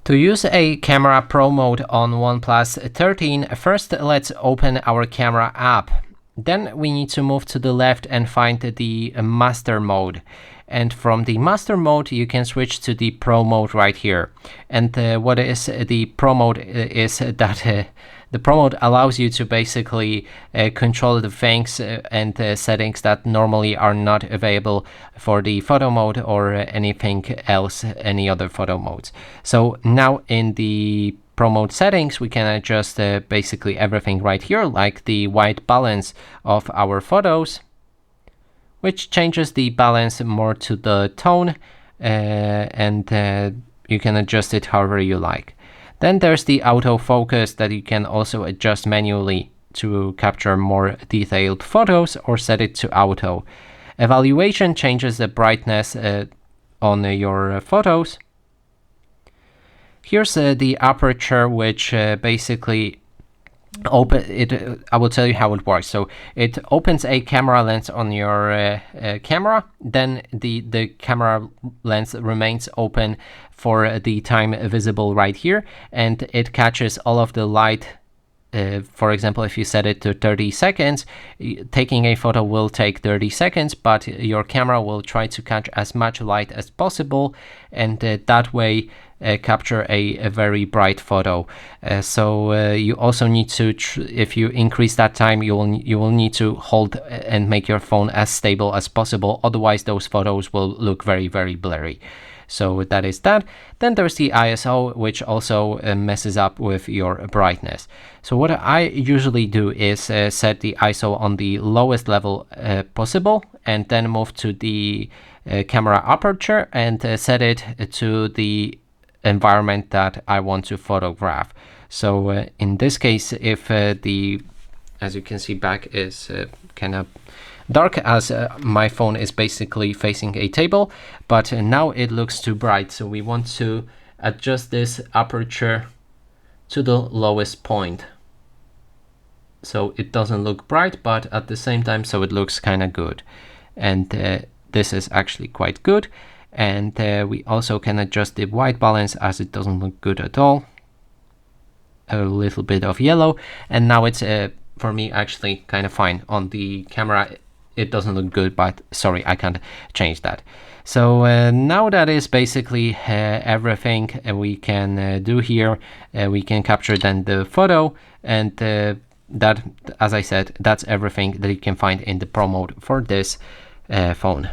To use a camera pro mode on OnePlus 13, first let's open our camera app. Then we need to move to the left and find the master mode. And from the master mode, you can switch to the pro mode right here. And what is the pro mode is that the pro mode allows you to basically control the things and settings that normally are not available for the photo mode or anything else, any other photo modes. So now in the pro mode settings, we can adjust basically everything right here, like the white balance of our photos, which changes the balance more to the tone, and you can adjust it however you like. Then there's the autofocus that you can also adjust manually to capture more detailed photos or set it to auto. Evaluation changes the brightness on your photos. Here's the aperture, which basically I will tell you how it works. So it opens a camera lens on your camera, then the camera lens remains open for the time visible right here, and it catches all of the light. For example, if you set it to 30 seconds, taking a photo will take 30 seconds, but your camera will try to catch as much light as possible, and that way capture a very bright photo. So you also need to, if you increase that time, you will need to hold and make your phone as stable as possible. Otherwise, those photos will look very, very blurry. So that is that. Then there's the ISO, which also messes up with your brightness. So what I usually do is set the ISO on the lowest level possible, and then move to the camera aperture and set it to the environment that I want to photograph. So in this case, if as you can see, back is kind of dark, as my phone is basically facing a table, but now it looks too bright, so we want to adjust this aperture to the lowest point so it doesn't look bright, but at the same time so it looks kind of good. And this is actually quite good. And we also can adjust the white balance, as it doesn't look good at all. A little bit of yellow, and now it's for me actually kind of fine. On the camera it doesn't look good, but sorry, I can't change that. So now that is basically everything we can do here. We can capture then the photo, and that, as I said, that's everything that you can find in the pro mode for this phone.